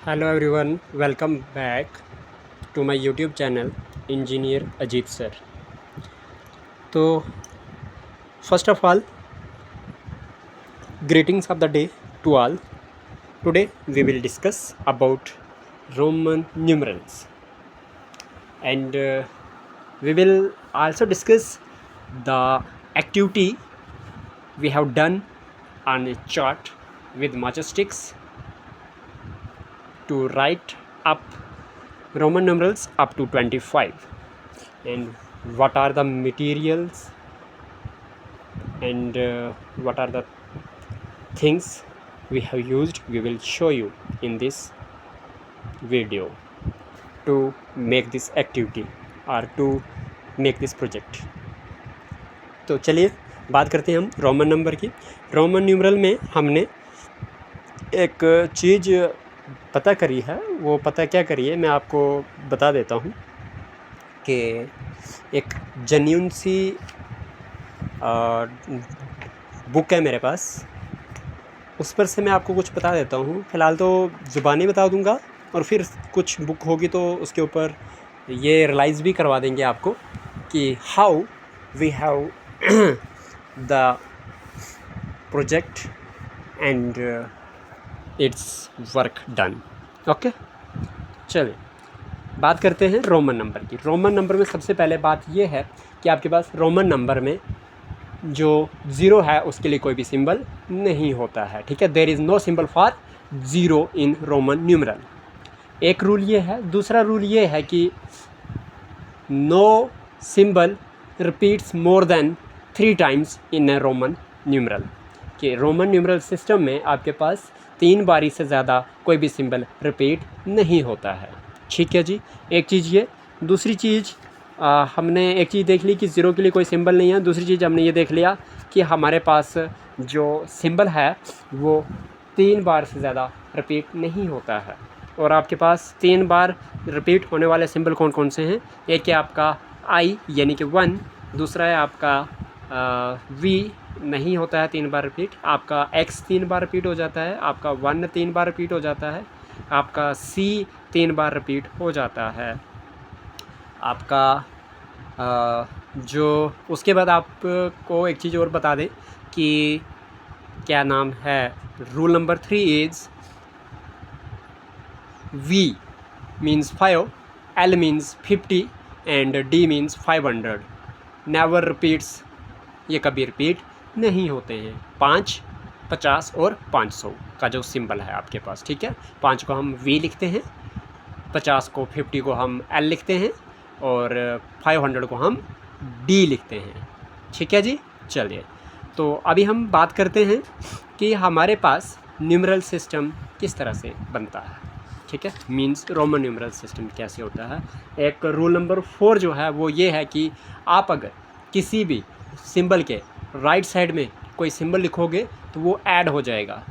Hello everyone, welcome back to my YouTube channel Engineer Ajit Sir. तो first of all, greetings of the day to all. Today we will discuss about Roman numerals and we will also discuss the activity we have done on a chart with matchsticks to write up Roman numerals up to 25 and what are the materials and what are the things we have used we will show you in this video to make this activity or to make this project. तो चलिए बात करते हैं हम Roman number की. Roman numeral में हमने एक चीज़ पता करी है. वो पता क्या करी है मैं आपको बता देता हूँ कि एक जेन्युइन सी बुक है मेरे पास, उस पर से मैं आपको कुछ बता देता हूँ. फ़िलहाल तो ज़ुबानी बता दूँगा और फिर कुछ बुक होगी तो उसके ऊपर ये रियलाइज़ भी करवा देंगे आपको कि how we have the project and its work done. Okay, चलिए बात करते हैं रोमन नंबर की. रोमन नंबर में सबसे पहले बात ये है कि आपके पास रोमन नंबर में जो ज़ीरो है उसके लिए कोई भी सिंबल नहीं होता है. ठीक है, there is no symbol for zero in Roman numeral. एक रूल ये है. दूसरा रूल ये है कि no symbol repeats more than 3 times in a Roman numeral. कि रोमन न्यूमरल सिस्टम में आपके पास 3 बारी से ज़्यादा कोई भी सिंबल रिपीट नहीं होता है. ठीक है जी, एक चीज़ ये. दूसरी चीज़ हमने एक चीज़ देख ली कि ज़ीरो के लिए कोई सिंबल नहीं है. दूसरी चीज़ हमने ये देख लिया कि हमारे पास जो सिंबल है वो 3 बार से ज़्यादा रिपीट नहीं होता है. और आपके पास 3 बार रिपीट होने वाले सिंबल कौन कौन से हैं? एक है आपका आई यानी कि 1. दूसरा है आपका वी, नहीं होता है 3 बार रिपीट. आपका एक्स 3 बार रिपीट हो जाता है. आपका 1 3 बार रिपीट हो जाता है. आपका सी 3 बार रिपीट हो जाता है. आपका जो उसके बाद आपको एक चीज़ और बता दें कि क्या नाम है, rule number 3 is V means 5, L means 50 and D means 500. Never repeats, ये कभी रिपीट नहीं होते हैं. 5, 50 और 500 का जो सिंबल है आपके पास. ठीक है, 5 को हम V लिखते हैं, 50 को 50 को हम L लिखते हैं और 500 को हम D लिखते हैं. ठीक है जी, चलिए तो अभी हम बात करते हैं कि हमारे पास न्यूमरल सिस्टम किस तरह से बनता है. ठीक है, मींस रोमन न्यूमरल सिस्टम कैसे होता है. एक रूल नंबर 4 जो है वो ये है कि आप अगर किसी भी सिंबल के राइट साइड में कोई सिंबल लिखोगे तो वो ऐड हो जाएगा.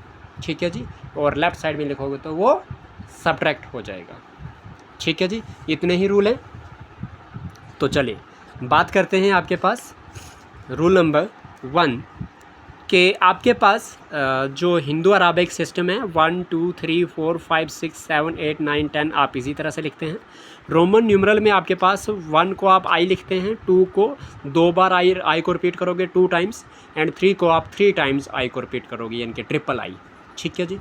ठीक है जी, और लेफ़्ट साइड में लिखोगे तो वो सब्ट्रैक्ट हो जाएगा. ठीक है जी, इतने ही रूल हैं. तो चलिए बात करते हैं आपके पास रूल नंबर 1 कि आपके पास जो हिंदू अराबिक सिस्टम है 1 2 3 4 5 6 7 8 9 10 आप इसी तरह से लिखते हैं. रोमन न्यूमरल में आपके पास 1 को आप आई लिखते हैं, 2 को 2 बार आई को रिपीट करोगे 2 टाइम्स एंड 3 को आप 3 टाइम्स आई को रिपीट करोगे यानी कि ट्रिपल आई. ठीक है जी.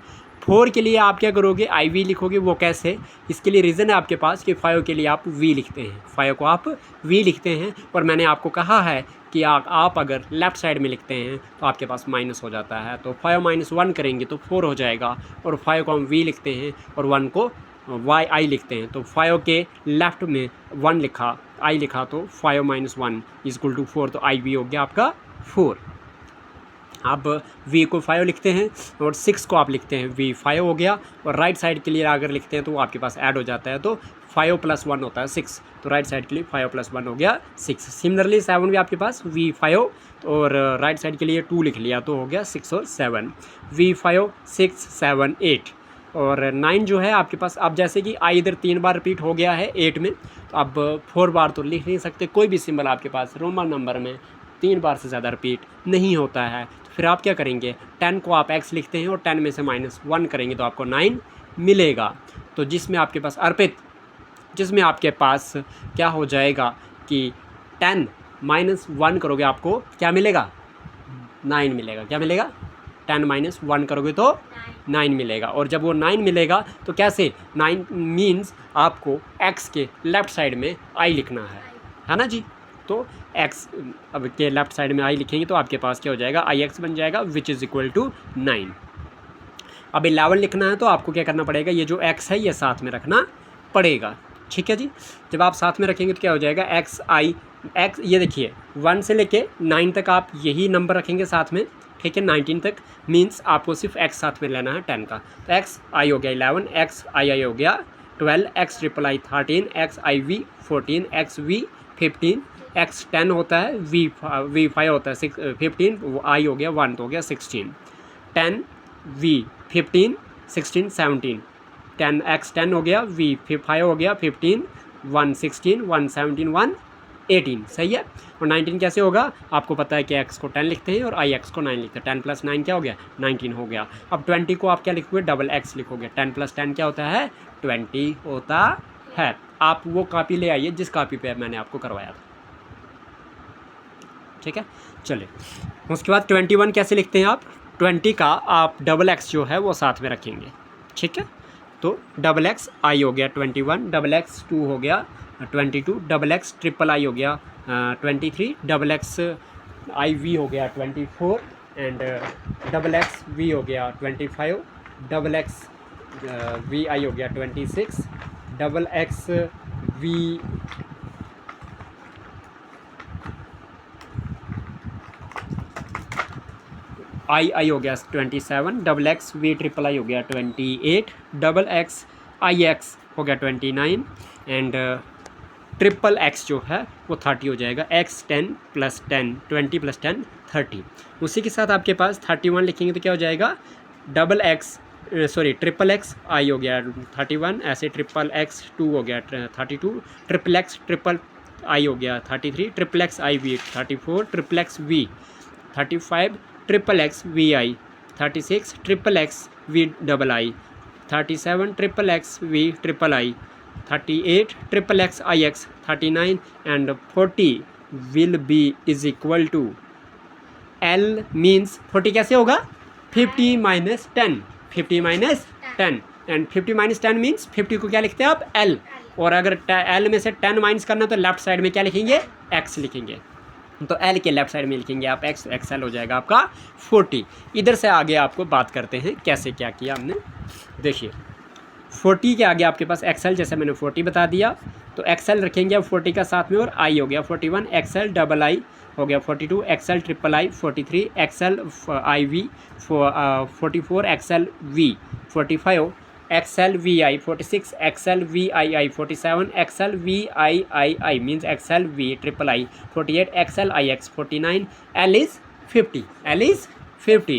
4 के लिए आप क्या करोगे, आई वी लिखोगे. वो कैसे, इसके लिए रीज़न है आपके पास कि 5 के लिए आप वी लिखते हैं. 5 को आप वी लिखते हैं और मैंने आपको कहा है कि आप अगर लेफ़्ट साइड में लिखते हैं तो आपके पास माइनस हो जाता है. तो 5 - 1 करेंगे तो 4 हो जाएगा. और 5 को हम वी लिखते हैं और 1 को आई लिखते हैं. तो 5 के लेफ़्ट में 1 लिखा, आई लिखा तो 5 - 1 = 4. तो आई वी हो गया आपका 4. आप v को 5 लिखते हैं और 6 को आप लिखते हैं v 5 हो गया. और राइट साइड के लिए अगर लिखते हैं तो वो आपके पास ऐड हो जाता है. तो 5 + 1 होता है 6. तो राइट साइड के लिए 5 + 1 हो गया 6. सिमिलरली 7 भी आपके पास v 5 और राइट साइड के लिए 2 लिख लिया तो हो गया 6 और 7. v 5 6 7 8 और 9 जो है आपके पास. अब जैसे कि आई इधर 3 बार रिपीट हो गया है 8 में, तो अब 4 बार तो लिख नहीं सकते. कोई भी सिंबल आपके पास रोमन नंबर में 3 बार से ज़्यादा रिपीट नहीं होता है. फिर आप क्या करेंगे, 10 को आप x लिखते हैं और 10 में से -1 करेंगे तो आपको 9 मिलेगा। तो जिसमें आपके पास अर्पित, जिसमें आपके पास क्या हो जाएगा कि 10 - 1 करोगे आपको क्या मिलेगा, 9 मिलेगा। क्या मिलेगा, 10 - 1 करोगे तो 9 मिलेगा। और जब वो 9 मिलेगा तो कैसे, 9 मीन्स आपको x के लेफ़्ट साइड में i लिखना है ना जी। तो x अब के लेफ़्ट साइड में i लिखेंगे तो आपके पास क्या हो जाएगा, ix बन जाएगा विच इज़ इक्वल टू 9। अब 11 लिखना है तो आपको क्या करना पड़ेगा, ये जो x है ये साथ में रखना पड़ेगा। ठीक है जी। जब आप साथ में रखेंगे तो क्या हो जाएगा, x ये देखिए 1 से लेके 9 तक आप यही नंबर रखेंगे साथ में, ठीक है। 19 तक मीन्स आपको सिर्फ x साथ में लेना है 10 का। तो x i हो गया 11, x i हो गया 12, x triple i 13, x i v 14, x v 15, x 10 होता है, v 5 होता है 15, i हो गया 1 तो हो गया 16, 10 v 15 16 17, 10 x 10 हो गया, v 5 हो गया 15, 1 16, 1 17, 1 18, सही है। और 19 कैसे होगा, आपको पता है कि x को 10 लिखते हैं और i x को 9 लिखते हैं। 10 + 9 क्या हो गया, 19 हो गया। अब 20 को आप क्या लिखोगे, डबल x लिखोगे। 10 + 10 क्या होता है, 20 होता है। आप वो कॉपी ले आइए जिस कॉपी पे मैंने आपको करवाया था, ठीक है। चलिए उसके बाद 21 कैसे लिखते हैं आप, 20 का आप डबल x जो है वो साथ में रखेंगे, ठीक है। तो डबल x i हो गया 21, डबल x 2 हो गया 22, डबल x ट्रिपल i हो गया 23, डबल x i v हो गया 24 एंड डबल x v हो गया 25, डबल x v i हो गया 26, डबल x v आई हो गया 27, double x v triple i हो गया 28, डबल x i x हो गया 29 एंड ट्रिपल x जो है वो 30 हो जाएगा। x 10 + 10 20 + 10 30। उसी के साथ आपके पास 31 लिखेंगे तो क्या हो जाएगा, double x triple x i हो गया 31, ऐसे ट्रिपल x 2 हो गया 32, ट्रिपल x ट्रिपल i हो गया 33, triple x i v 34, triple x v 35, triple x V I 36, triple x V double I 37, triple x V triple I 38, triple x I X 39 and 40 will be is equal to L means 40 कैसे होगा, 50 - 10, 50 - 10 and 50 - 10 means 50 को क्या लिखते हैं आप, L। और अगर L में से 10 माइनस करना है तो लेफ्ट साइड में क्या लिखेंगे, x लिखेंगे। तो L के लेफ्ट साइड में लिखेंगे आप x, XL हो जाएगा आपका 40। इधर से आगे आपको बात करते हैं कैसे क्या किया हमने। देखिए 40 के आगे आपके पास XL, जैसे मैंने 40 बता दिया तो XL रखेंगे अब 40 का साथ में, और I हो गया 41, XL डबल I हो गया 42, XL triple I 43, XL IV 44, XL V 45, XL VI 46, XL VII 47, XL VIII means XL V triple I 48, XL IX 49, L is 50, L is 50,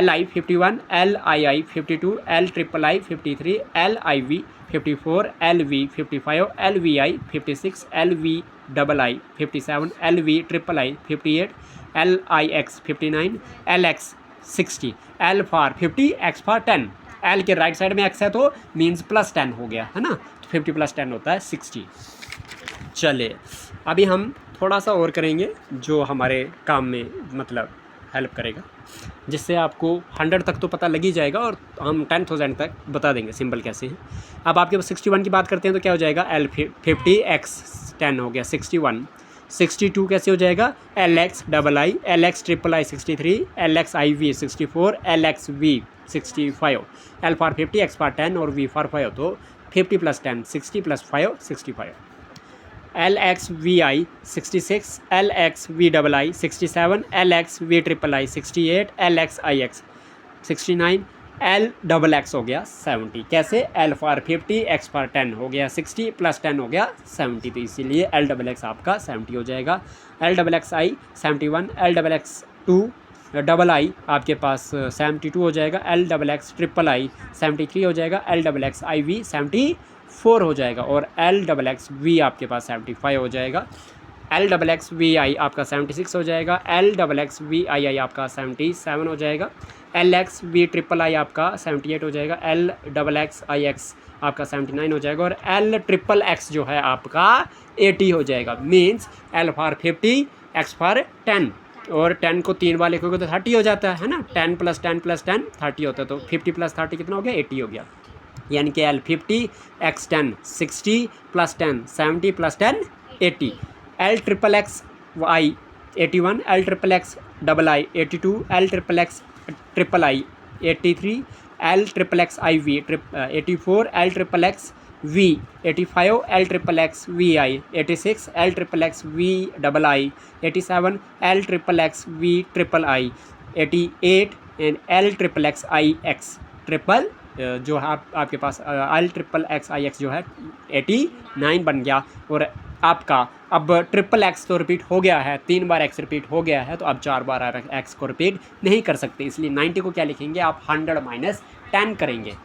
LI 51, LII 52, L triple I 53, LIV 54, LV 55, LVI 56, LV double I 57, LV triple I 58, LIX 59, LX 60, L for 50, X for 10। L के right side में x है तो means +10 हो गया है ना, तो 50 + 10 होता है 60। चलिए अभी हम थोड़ा सा और करेंगे जो हमारे काम में मतलब हेल्प करेगा, जिससे आपको 100 तक तो पता लग ही जाएगा और हम 10,000 तक बता देंगे सिंपल कैसे है। अब आपके पास 61 की बात करते हैं तो क्या हो जाएगा, L 50 x 10 हो गया 61। 62 कैसे हो जाएगा, LX double I, LX triple I 63, LX IV 64, LX V 65, L for 50, X for 10 और V फॉर 5, तो 50 + 10 60 + 5 65। LX VI 66, LX V double I 67, LX V triple I 68, LX IX 69, L double X हो गया 70। कैसे, L for 50, X for 10 हो गया 60 + 10 हो गया 70, तो इसीलिए L डबल X आपका 70 हो जाएगा। L double X I 71, L double X 2 double आई आपके पास 72 हो जाएगा, L double X triple I 73 हो जाएगा, L डबल X IV 74 हो जाएगा और L डबल X V आपके पास 75 हो जाएगा। L double X V I आपका 76 हो जाएगा, L double X V I I आपका 77 हो जाएगा, L X V triple I आपका 78 हो जाएगा, L double X I X आपका 79 हो जाएगा, और एल ट्रिपल एक्स जो है आपका 80 हो जाएगा। Means L for 50, x for 10, और 10 को 3 बार लिखोगे तो 30 हो जाता है ना। 10 + 10 + 10 30 होता है, तो 50 + 30 कितना हो गया, 80 हो गया। यानी कि L 50, X 10 60 + 10 70 + 10 80, L triple X I 81, L triple X double I 82, L triple X triple I 83, L triple X I V 84, L triple X V 85, L triple X V I 86, L triple X V double I 87, L triple X V triple I 88, and L triple X I X triple जो है आपके पास L triple X I x जो है 89 बन गया। और आपका अब ट्रिपल एक्स तो रिपीट हो गया है, 3 बार एक्स रिपीट हो गया है, तो अब 4 बार आप एक्स को रिपीट नहीं कर सकते, इसलिए 90 को क्या लिखेंगे आप, 100 - 10 करेंगे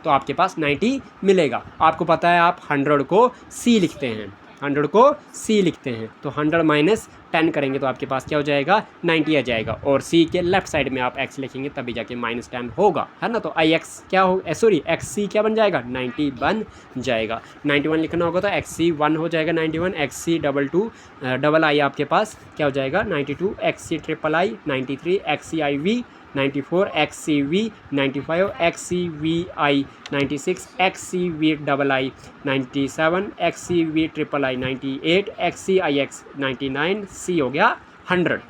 तो आपके पास 90 मिलेगा। आपको पता है आप 100 को सी लिखते हैं, 100 को सी लिखते हैं, तो 100 - 10 करेंगे तो आपके पास क्या हो जाएगा, 90 आ जाएगा, और सी के लेफ्ट साइड में आप एक्स लिखेंगे तभी जाके -10 होगा, है ना। तो आई एक्स क्या हो, सॉरी एक्स सी क्या बन जाएगा, 90 बन जाएगा। 91 लिखना होगा तो एक्स सी 1 हो जाएगा 91, एक्स सी डबल आई आपके पास क्या हो जाएगा 92, X C triple I 93, X C I V 94, X C V 95, X C V I 96, X C V double I 97, X C V triple I 98, X C I X 99, C हो गया 100।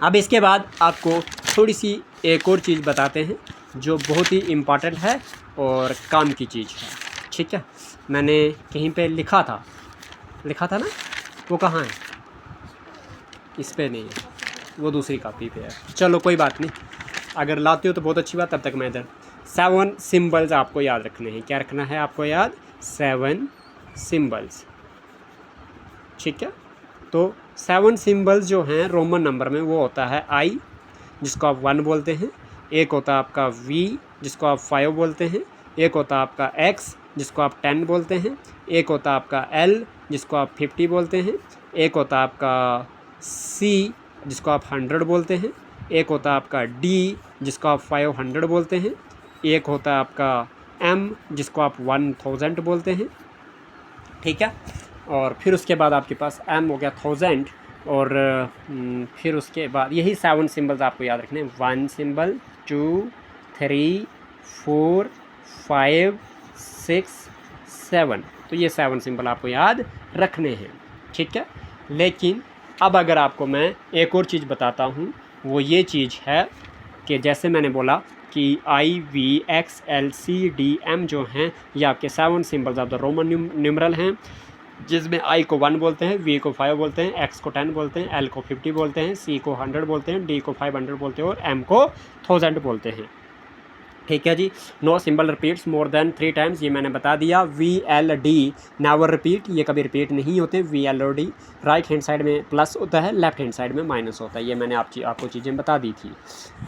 अब इसके बाद आपको थोड़ी सी एक और चीज़ बताते हैं जो बहुत ही इम्पॉर्टेंट है और काम की चीज़ है, ठीक है। मैंने कहीं पे लिखा था ना, वो कहाँ है, इस पे नहीं है, वो दूसरी कॉपी पे है। चलो कोई बात नहीं, अगर लाते हो तो बहुत अच्छी बात, तब तक मैं इधर 7 सिंबल्स आपको याद रखने हैं। क्या रखना है आपको याद, 7 सिंबल्स, ठीक है। तो 7 सिंबल्स जो हैं रोमन नंबर में, वो होता है आई जिसको आप 1 बोलते हैं, एक होता है आपका वी जिसको आप 5 बोलते हैं, एक होता है आपका एक्स जिसको आप 10 बोलते हैं, एक होता है आपका एल जिसको आप 50 बोलते हैं, एक होता है आपका सी जिसको आप 100 बोलते हैं, एक होता है आपका डी जिसको आप 500 बोलते हैं, एक होता है आपका एम जिसको आप 1000 बोलते हैं, ठीक है। और फिर उसके बाद आपके पास एम हो गया 1000, और फिर उसके बाद यही 7 सिंबल्स आपको याद रखने हैं, 1 सिंबल 2 3 4 5 6 7, तो ये 7 सिंबल आपको याद रखने हैं, ठीक है। लेकिन अब अगर आपको मैं एक और चीज़ बताता हूँ, वो ये चीज़ है कि जैसे मैंने बोला कि I V X L C D M जो हैं ये आपके 7 symbols of the Roman numeral हैं, जिसमें आई को 1 बोलते हैं, वी को 5 बोलते हैं, एक्स को 10 बोलते हैं, एल को 50 बोलते हैं, सी को 100 बोलते हैं, डी को 500 बोलते हैं, और एम को 1000 बोलते हैं, ठीक है जी। No symbol repeats more than 3 times, ये मैंने बता दिया। V L D never repeat, ये कभी रिपीट नहीं होते। वी एल और डी राइट हैंड साइड में प्लस होता है, लेफ्ट हैंड साइड में माइनस होता है, ये मैंने आपको चीज़ें बता दी थी।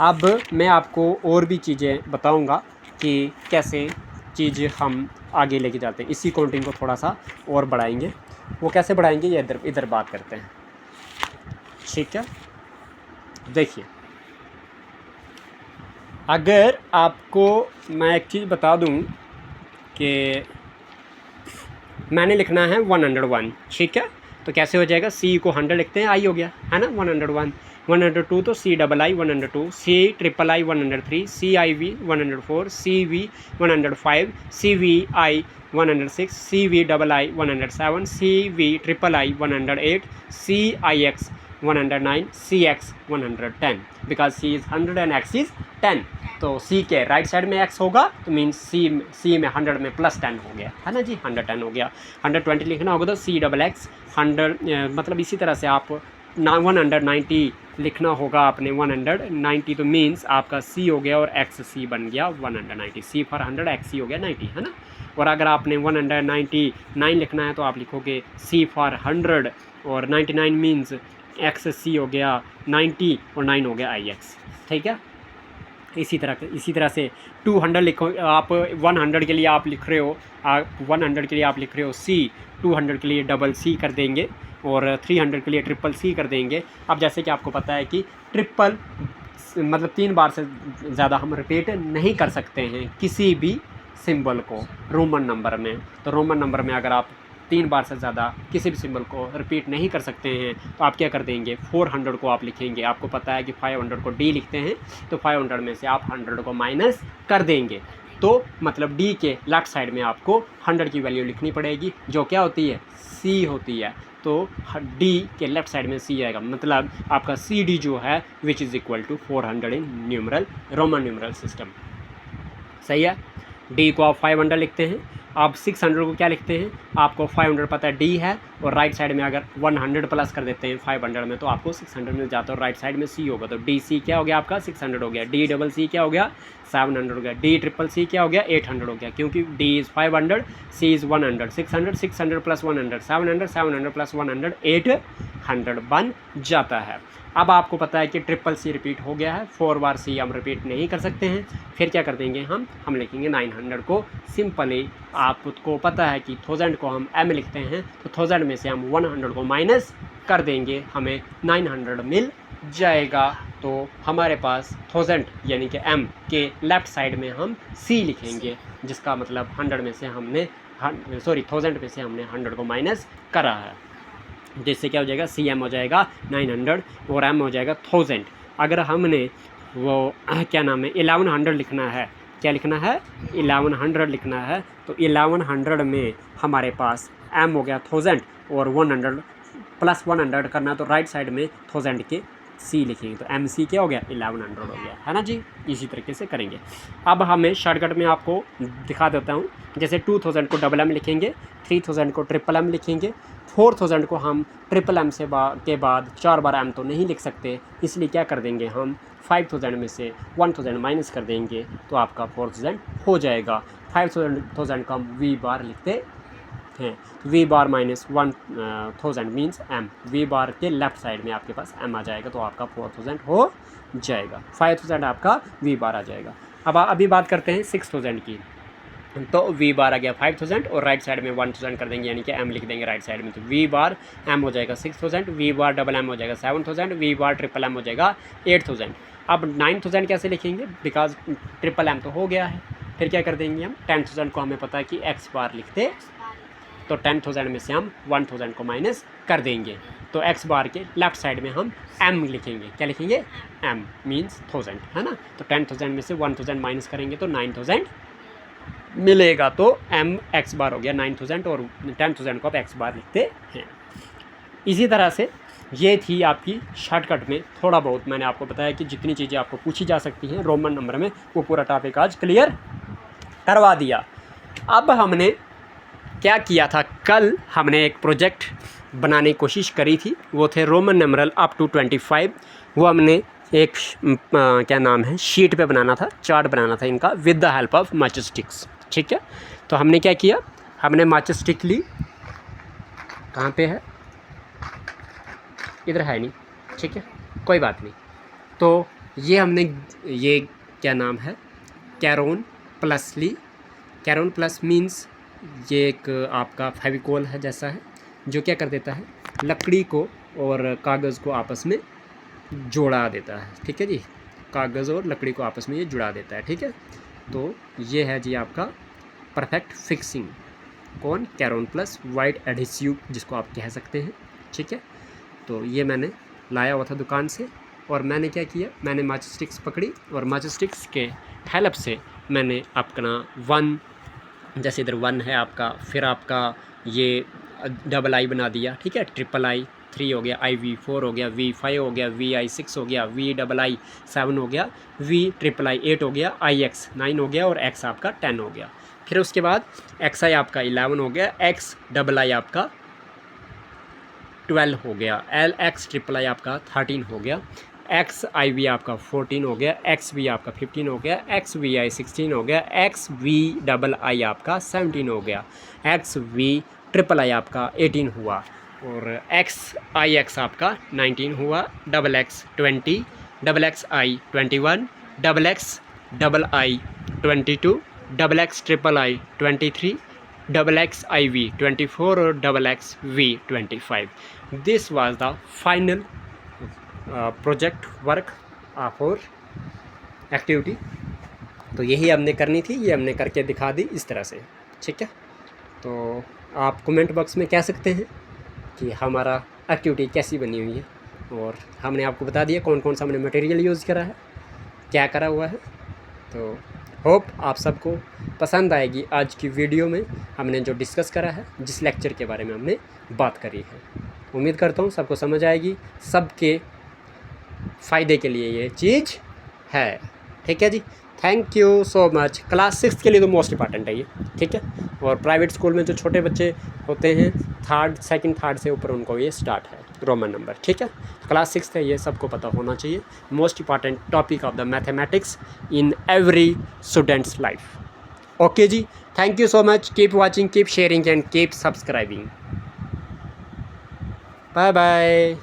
अब मैं आपको और भी चीज़ें बताऊंगा कि कैसे चीज़ हम आगे लेके जाते हैं, इसी काउंटिंग को थोड़ा सा और बढ़ाएंगे। वो कैसे बढ़ाएंगे ये इधर बात करते हैं, ठीक है। देखिए, अगर आपको मैं एक चीज़ बता दूं कि मैंने लिखना है 101, ठीक है, तो कैसे हो जाएगा, सी को 100 लिखते हैं, आई हो गया, है ना, 101, 102 तो C double I 102, C triple I 103, C I V 104, C V 105, C V I 106, C V double I 107, C V triple I 108, C I X 109, C X 110, because C is 100 and X is 10, तो सी के right side में x होगा तो means सी में 100 में +10 हो गया, है ना जी, 110 हो गया। 120 लिखना होगा तो सी डबल एक्स 100, मतलब इसी तरह से आप 190 लिखना होगा आपने, 190 तो मीन्स आपका सी हो गया और एक्स सी बन गया 190, सी फॉर 100 एक्स सी हो गया 90, है ना। और अगर आपने 199 लिखना है तो आप लिखोगे सी फॉर 100 और 99 मीन्स एक्स सी हो गया 90 और 9 हो गया आई एक्स, ठीक है। इसी तरह से 200 लिखो आप, 100 के लिए आप लिख रहे हो, 100 के लिए आप लिख रहे हो सी, 200 के लिए डबल सी कर देंगे और 300 के लिए ट्रिपल सी कर देंगे। अब जैसे कि आपको पता है कि ट्रिपल मतलब 3 बार से ज़्यादा हम रिपीट नहीं कर सकते हैं किसी भी सिंबल को रोमन नंबर में। तो रोमन नंबर में अगर आप 3 बार से ज़्यादा किसी भी सिंबल को रिपीट नहीं कर सकते हैं तो आप क्या कर देंगे, 400 को आप लिखेंगे। आपको पता है कि 500 को डी लिखते हैं, तो 500 में से आप 100 को माइनस कर देंगे। तो मतलब डी के लेफ्ट साइड में आपको 100 की वैल्यू लिखनी पड़ेगी, जो क्या होती है, सी होती है। तो डी के लेफ्ट साइड में सी आएगा, मतलब आपका सी डी जो है which is equal to 400 in numeral Roman numeral system. सही है। डी को आप 500 लिखते हैं, आप 600 को क्या लिखते हैं, आपको 500 पता है डी है, और राइट साइड में अगर 100 प्लस कर देते हैं 500 में तो आपको 600 मिल जाता है, और राइट साइड में सी होगा। तो डी सी क्या हो गया आपका 600 हो गया, डी डबल सी क्या हो गया 700 हो गया, डी ट्रिपल सी क्या हो गया 800 हो गया, क्योंकि D is 500, C is 100, 600 plus 100 700 plus 100 800 बन जाता है। अब आपको पता है कि ट्रिपल सी रिपीट हो गया है, 4 बार सी हम रिपीट नहीं कर सकते हैं। फिर क्या कर देंगे, हम लिखेंगे 900 को सिंपली। आपको पता है कि 1000 को हम एम लिखते हैं, तो 1000 में से हम 100 को माइनस कर देंगे, हमें 900 मिल जाएगा। तो हमारे पास 1000 यानी कि एम के लेफ़्ट साइड में हम सी लिखेंगे, जिसका मतलब 100 में से हमने 1000 में से हमने 100 को माइनस करा है, जिससे क्या हो जाएगा, सी एम हो जाएगा 900 और एम हो जाएगा 1000। अगर हमने वो क्या नाम है 1100 लिखना है, क्या लिखना है 1100 लिखना है, तो 1100 में हमारे पास एम हो गया 1000 और 100 प्लस 100 करना, तो राइट साइड में 1000 के सी लिखेंगे, तो एम सी क्या हो गया 1100 हो गया, है ना जी। इसी तरीके से करेंगे। अब हमें शॉर्टकट में आपको दिखा देता हूँ, जैसे 2000 को डबल एम लिखेंगे, 3000 को ट्रिपल एम लिखेंगे, 4000 को हम ट्रिपल एम के बाद 4 बार एम तो नहीं लिख सकते, इसलिए क्या कर देंगे, हम 5000 में से 1000 माइनस कर देंगे, तो आपका 4000 हो जाएगा। 5000 का हम वी बार लिखते हैं, V bar minus 1000 means M, V bar के लेफ्ट साइड में आपके पास एम आ जाएगा, तो आपका 4000 हो जाएगा, 5000 आपका वी बार आ जाएगा। अब अभी बात करते हैं 6000 की, तो वी बार आ गया 5000 और राइट साइड में 1000 कर देंगे, यानी कि एम लिख देंगे राइट साइड में, तो वी बार एम हो जाएगा 6000, वी बार डबल एम हो जाएगा 7000, वी बार ट्रिपल एम हो जाएगा 8000। अब 9000 कैसे लिखेंगे, बिकॉज ट्रिपल एम तो हो गया है। फिर क्या कर देंगे, हम 10000 को हमें पता है कि एक्स बार लिखते, तो 10000 में से हम 1000 को माइनस कर देंगे, तो एक्स बार के लेफ्ट साइड में हम एम लिखेंगे, क्या लिखेंगे एम मीन्स 1000, है ना। तो 10000 में से 1000 माइनस करेंगे तो 9000 मिलेगा, तो एम एक्स बार हो गया 9000 और 10000 को आप एक्स बार लिखते हैं। इसी तरह से ये थी आपकी शॉर्टकट में थोड़ा बहुत मैंने आपको बताया कि जितनी चीज़ें आपको पूछी जा सकती हैं रोमन नंबर में, वो पूरा टॉपिक आज क्लियर करवा दिया। अब हमने क्या किया था, कल हमने एक प्रोजेक्ट बनाने की कोशिश करी थी, वो थे रोमन नंबरल अप टू 25। वो हमने एक क्या नाम है शीट पे बनाना था, चार्ट बनाना था इनका with the help of match sticks. ठीक है, तो हमने क्या किया, हमने मैच स्टिक ली, कहाँ पे है, इधर है नहीं, ठीक है कोई बात नहीं। तो ये हमने ये क्या नाम है कैरोन प्लस ली। कैरोन प्लस मीन्स ये एक आपका फेविकोल है जैसा है, जो क्या कर देता है लकड़ी को और कागज़ को आपस में जोड़ा देता है। ठीक है जी, कागज़ और लकड़ी को आपस में ये जुड़ा देता है। ठीक है, तो ये है जी आपका परफेक्ट फिक्सिंग, कौन कैरोन प्लस वाइट एडहेसिव जिसको आप कह सकते हैं। ठीक है, तो ये मैंने लाया हुआ था दुकान से, और मैंने क्या किया, मैंने मैच स्टिक्स पकड़ी और मैच स्टिक्स के हेल्प से मैंने अपना 1 जैसे इधर 1 है आपका, फिर आपका ये डबल आई बना दिया। ठीक है, ट्रिपल आई 3 हो गया, आई वी 4 हो गया, वी 5 हो गया, वी आई 6 हो गया, वी डबल आई 7 हो गया, वी ट्रिपल आई 8 हो गया, आई एक्स 9 हो गया और एक्स आपका 10 हो गया। फिर उसके बाद एक्स आई आपका 11 हो गया, एक्स डबल आई आपका 12 हो गया, एल एक्स ट्रिपल आई आपका 13 हो गया, एक्स आई वी आपका 14 हो गया, एक्स वी आपका 15 हो गया, एक्स वी आई 16 हो गया, एक्स वी डबल आई आपका 17 हो गया, एक्स वी ट्रिपल आई आपका 18 हुआ, और एक्स आई एक्स आपका 19 हुआ, डबल एक्स 20, डबल एक्स आई 21, double x II 22, XXIII 23, XXIV 24 और XXV 25. This was the final project work for activity. तो यही हमने करनी थी, ये हमने करके दिखा दी इस तरह से, ठीक है। तो आप कमेंट बॉक्स में कह सकते हैं कि हमारा एक्टिविटी कैसी बनी हुई है, और हमने आपको बता दिया कौन कौन सा हमने मटेरियल यूज़ करा है, क्या करा हुआ है। तो होप आप सबको पसंद आएगी आज की वीडियो में हमने जो डिस्कस करा है, जिस लेक्चर के बारे में हमने बात करी है। उम्मीद करता हूँ सबको समझ आएगी, सबके फ़ायदे के लिए ये चीज़ है, ठीक है जी। Thank you so much. Class 6 के लिए तो मोस्ट इंपॉर्टेंट है ये, ठीक है। और प्राइवेट स्कूल में जो छोटे बच्चे होते हैं, सेकंड थर्ड से ऊपर, उनको ये स्टार्ट है रोमन नंबर, ठीक है। क्लास 6 है, ये सबको पता होना चाहिए। Most important topic of the mathematics in every students life. Okay जी, thank you so much. Keep watching, keep sharing and keep subscribing. Bye bye.